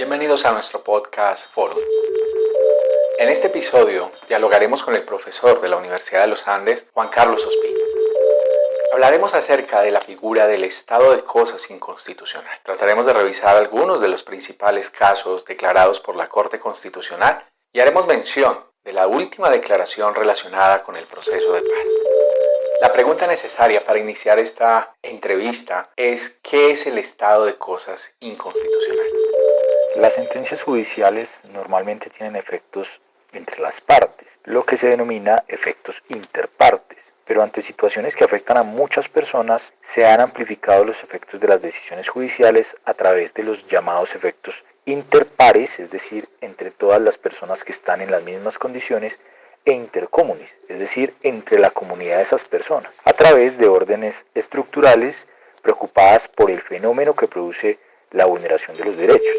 Bienvenidos a nuestro podcast Forum. En este episodio dialogaremos con el profesor de la Universidad de los Andes, Juan Carlos Ospina. Hablaremos acerca de la figura del estado de cosas inconstitucional. Trataremos de revisar algunos de los principales casos declarados por la Corte Constitucional y haremos mención de la última declaración relacionada con el proceso de paz. La pregunta necesaria para iniciar esta entrevista es: ¿qué es el estado de cosas inconstitucional? Las sentencias judiciales normalmente tienen efectos entre las partes, lo que se denomina efectos interpartes. Pero ante situaciones que afectan a muchas personas, se han amplificado los efectos de las decisiones judiciales a través de los llamados efectos interpares, es decir, entre todas las personas que están en las mismas condiciones, e intercomunes, es decir, entre la comunidad de esas personas, a través de órdenes estructurales preocupadas por el fenómeno que produce la vulneración de los derechos.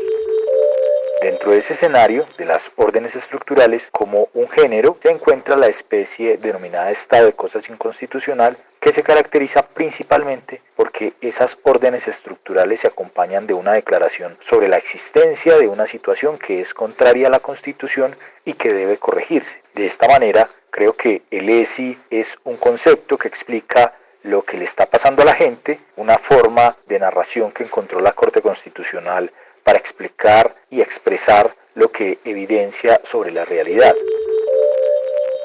Dentro de ese escenario de las órdenes estructurales, como un género, se encuentra la especie denominada estado de cosas inconstitucional, que se caracteriza principalmente porque esas órdenes estructurales se acompañan de una declaración sobre la existencia de una situación que es contraria a la Constitución y que debe corregirse. De esta manera, creo que el ESI es un concepto que explica lo que le está pasando a la gente, una forma de narración que encontró la Corte Constitucional para explicar y expresar lo que evidencia sobre la realidad.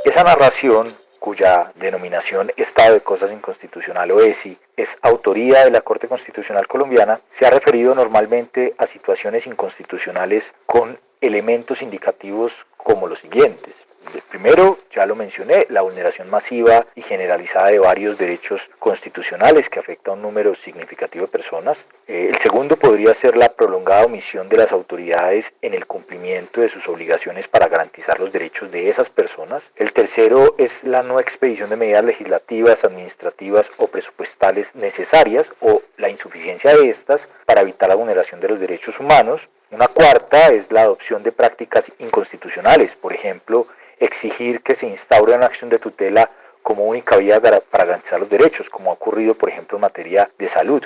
Esa narración, cuya denominación Estado de Cosas Inconstitucional o ESI, es autoría de la Corte Constitucional colombiana, se ha referido normalmente a situaciones inconstitucionales con elementos indicativos como los siguientes. El primero, ya lo mencioné, la vulneración masiva y generalizada de varios derechos constitucionales que afecta a un número significativo de personas. El segundo podría ser la prolongada omisión de las autoridades en el cumplimiento de sus obligaciones para garantizar los derechos de esas personas. El tercero es la no expedición de medidas legislativas, administrativas o presupuestales necesarias o la insuficiencia de estas para evitar la vulneración de los derechos humanos. Una cuarta es la adopción de prácticas inconstitucionales, por ejemplo, exigir que se instaure una acción de tutela como única vía para garantizar los derechos, como ha ocurrido, por ejemplo, en materia de salud.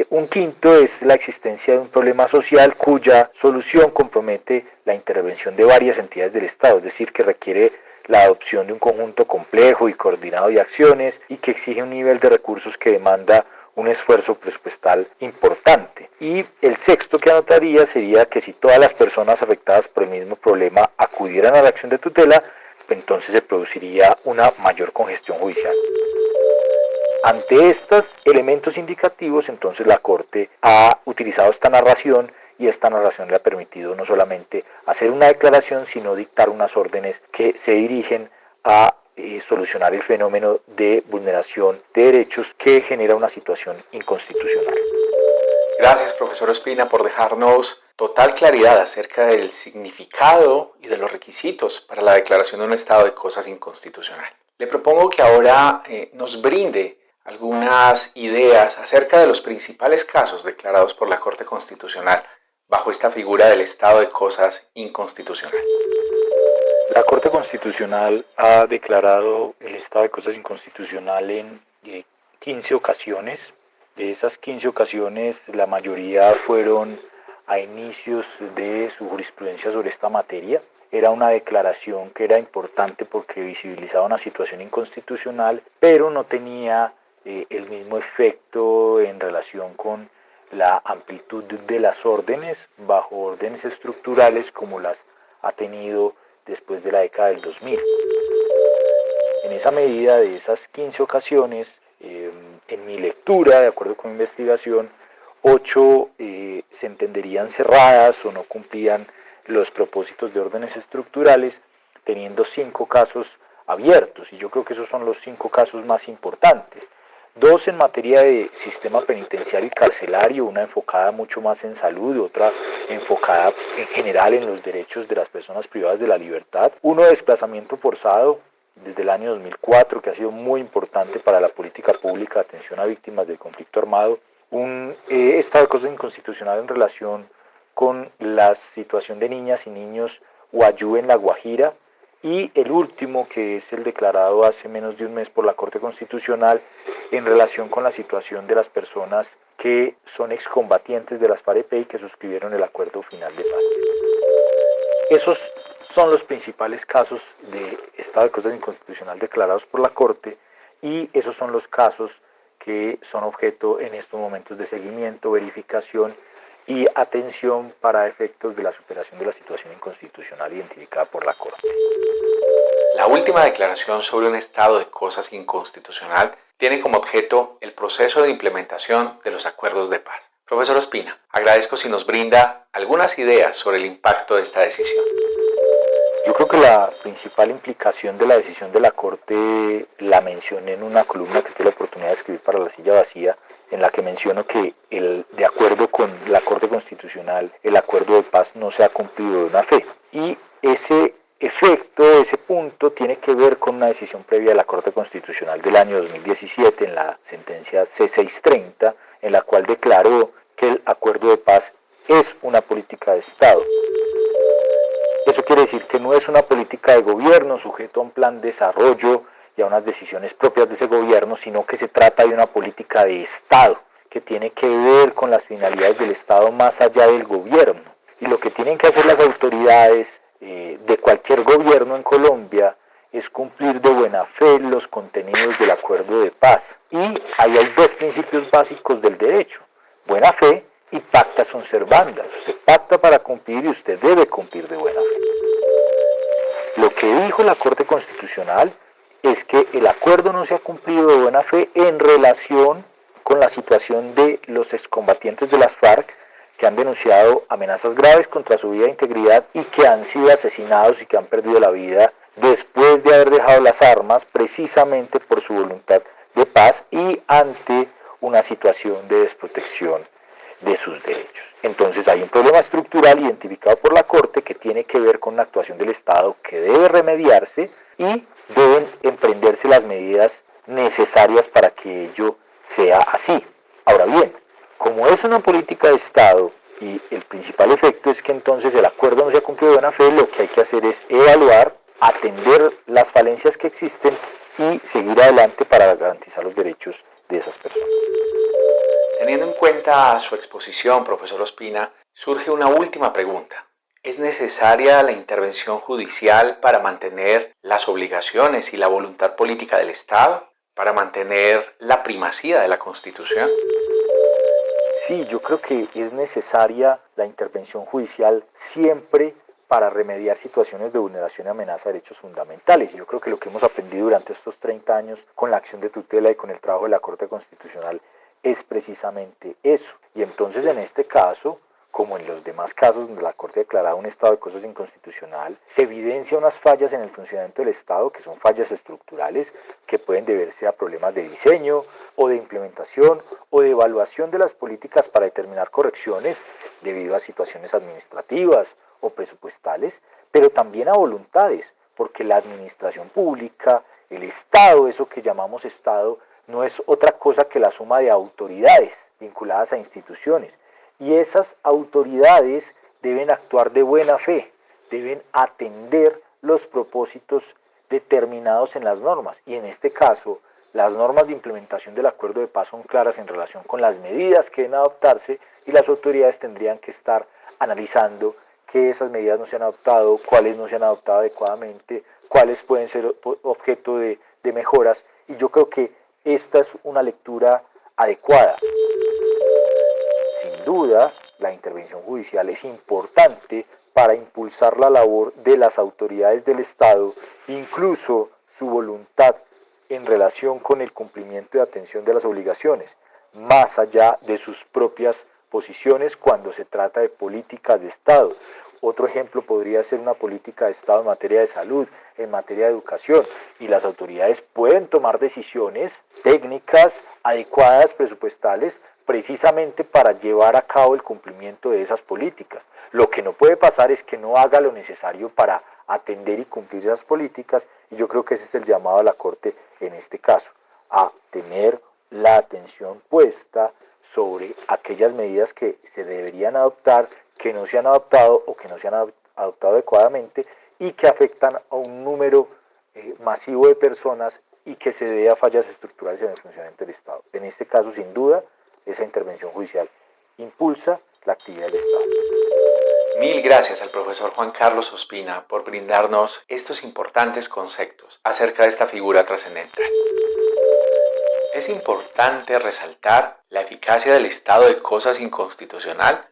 Un quinto es la existencia de un problema social cuya solución compromete la intervención de varias entidades del Estado, es decir, que requiere la adopción de un conjunto complejo y coordinado de acciones y que exige un nivel de recursos que demanda un esfuerzo presupuestal importante. Y el sexto que anotaría sería que si todas las personas afectadas por el mismo problema acudieran a la acción de tutela, entonces se produciría una mayor congestión judicial. Ante estos elementos indicativos, entonces la Corte ha utilizado esta narración y esta narración le ha permitido no solamente hacer una declaración, sino dictar unas órdenes que se dirigen a solucionar el fenómeno de vulneración de derechos que genera una situación inconstitucional. Gracias, profesor Ospina, por dejarnos total claridad acerca del significado y de los requisitos para la declaración de un estado de cosas inconstitucional. Le propongo que ahora nos brinde algunas ideas acerca de los principales casos declarados por la Corte Constitucional bajo esta figura del estado de cosas inconstitucional. La Corte Constitucional ha declarado el estado de cosas inconstitucional en 15 ocasiones. De esas 15 ocasiones, la mayoría fueron a inicios de su jurisprudencia sobre esta materia. Era una declaración que era importante porque visibilizaba una situación inconstitucional, pero no tenía el mismo efecto en relación con la amplitud de las órdenes bajo órdenes estructurales como las ha tenido después de la década del 2000. En esa medida, de esas 15 ocasiones, en mi lectura, de acuerdo con mi investigación, 8 se entenderían cerradas o no cumplían los propósitos de órdenes estructurales, teniendo 5 casos abiertos, y yo creo que esos son los 5 casos más importantes. 2 en materia de sistema penitenciario y carcelario, una enfocada mucho más en salud, otra enfocada en general en los derechos de las personas privadas de la libertad. 1 de desplazamiento forzado desde el año 2004, que ha sido muy importante para la política pública de atención a víctimas del conflicto armado. Un estado de cosas inconstitucional en relación con la situación de niñas y niños Wayuu en La Guajira. Y el último, que es el declarado hace menos de un mes por la Corte Constitucional en relación con la situación de las personas que que son excombatientes de las FARC y que suscribieron el acuerdo final de paz. Esos son los principales casos de estado de cosas inconstitucional declarados por la Corte, y esos son los casos que son objeto en estos momentos de seguimiento, verificación y atención para efectos de la superación de la situación inconstitucional identificada por la Corte. La última declaración sobre un estado de cosas inconstitucional tiene como objeto el proceso de implementación de los acuerdos de paz. Profesor Ospina, agradezco si nos brinda algunas ideas sobre el impacto de esta decisión. Yo creo que la principal implicación de la decisión de la Corte la mencioné en una columna que tuve la oportunidad de escribir para La Silla Vacía, en la que menciono que de acuerdo con la Corte Constitucional, el acuerdo de paz no se ha cumplido de una fe. Y ese efecto, ese punto, tiene que ver con una decisión previa de la Corte Constitucional del año 2017, en la sentencia C630, en la cual declaró que el acuerdo de paz es una política de Estado. Eso quiere decir que no es una política de gobierno sujeto a un plan de desarrollo y a unas decisiones propias de ese gobierno, sino que se trata de una política de Estado, que tiene que ver con las finalidades del Estado más allá del gobierno. Y lo que tienen que hacer las autoridades de cualquier gobierno en Colombia es cumplir de buena fe los contenidos del acuerdo de paz. Y ahí hay dos principios básicos del derecho: buena fe y pacta sunt servanda. Usted pacta para cumplir y usted debe cumplir de buena fe. Lo que dijo la Corte Constitucional es que el acuerdo no se ha cumplido de buena fe en relación con la situación de los excombatientes de las FARC que han denunciado amenazas graves contra su vida e integridad y que han sido asesinados y que han perdido la vida después de haber dejado las armas precisamente por su voluntad de paz y ante una situación de desprotección de sus derechos. Entonces hay un problema estructural identificado por la Corte que tiene que ver con una actuación del Estado que debe remediarse y deben emprenderse las medidas necesarias para que ello sea así. Ahora bien, como es una política de Estado y el principal efecto es que entonces el acuerdo no se ha cumplido de buena fe, lo que hay que hacer es evaluar, atender las falencias que existen y seguir adelante para garantizar los derechos de esas personas. Teniendo en cuenta su exposición, profesor Ospina, surge una última pregunta. ¿Es necesaria la intervención judicial para mantener las obligaciones y la voluntad política del Estado? ¿Para mantener la primacía de la Constitución? Sí, yo creo que es necesaria la intervención judicial siempre para remediar situaciones de vulneración y amenaza de derechos fundamentales. Yo creo que lo que hemos aprendido durante estos 30 años con la acción de tutela y con el trabajo de la Corte Constitucional es precisamente eso. Y entonces en este caso, como en los demás casos donde la Corte ha declarado un estado de cosas inconstitucional, se evidencia unas fallas en el funcionamiento del Estado, que son fallas estructurales, que pueden deberse a problemas de diseño o de implementación o de evaluación de las políticas para determinar correcciones debido a situaciones administrativas o presupuestales, pero también a voluntades, porque la administración pública, el Estado, eso que llamamos Estado, no es otra cosa que la suma de autoridades vinculadas a instituciones. Y esas autoridades deben actuar de buena fe, deben atender los propósitos determinados en las normas. Y en este caso, las normas de implementación del acuerdo de paz son claras en relación con las medidas que deben adoptarse y las autoridades tendrían que estar analizando que esas medidas no se han adoptado, cuáles no se han adoptado adecuadamente, cuáles pueden ser objeto de mejoras. Y yo creo que esta es una lectura adecuada. Sin duda, la intervención judicial es importante para impulsar la labor de las autoridades del Estado, incluso su voluntad en relación con el cumplimiento y atención de las obligaciones, más allá de sus propias posiciones cuando se trata de políticas de Estado. Otro ejemplo podría ser una política de Estado en materia de salud, en materia de educación, y las autoridades pueden tomar decisiones técnicas, adecuadas, presupuestales, precisamente para llevar a cabo el cumplimiento de esas políticas. Lo que no puede pasar es que no haga lo necesario para atender y cumplir esas políticas, y yo creo que ese es el llamado a la Corte en este caso, a tener la atención puesta sobre aquellas medidas que se deberían adoptar, que no se han adoptado o que no se han adoptado adecuadamente y que afectan a un número masivo de personas y que se debe a fallas estructurales en el funcionamiento del Estado. En este caso, sin duda, esa intervención judicial impulsa la actividad del Estado. Mil gracias al profesor Juan Carlos Ospina por brindarnos estos importantes conceptos acerca de esta figura trascendental. Es importante resaltar la eficacia del estado de cosas inconstitucional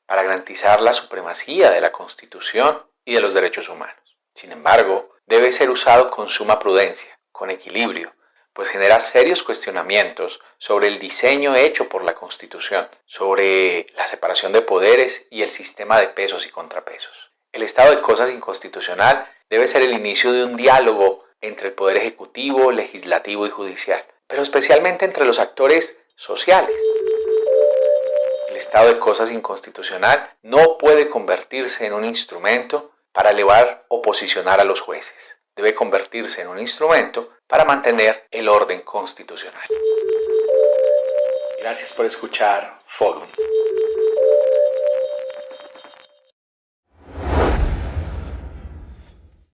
para garantizar la supremacía de la Constitución y de los derechos humanos. Sin embargo, debe ser usado con suma prudencia, con equilibrio, pues genera serios cuestionamientos sobre el diseño hecho por la Constitución, sobre la separación de poderes y el sistema de pesos y contrapesos. El estado de cosas inconstitucional debe ser el inicio de un diálogo entre el Poder Ejecutivo, Legislativo y Judicial, pero especialmente entre los actores sociales. El estado de cosas inconstitucional no puede convertirse en un instrumento para elevar o posicionar a los jueces. Debe convertirse en un instrumento para mantener el orden constitucional. Gracias por escuchar Forum.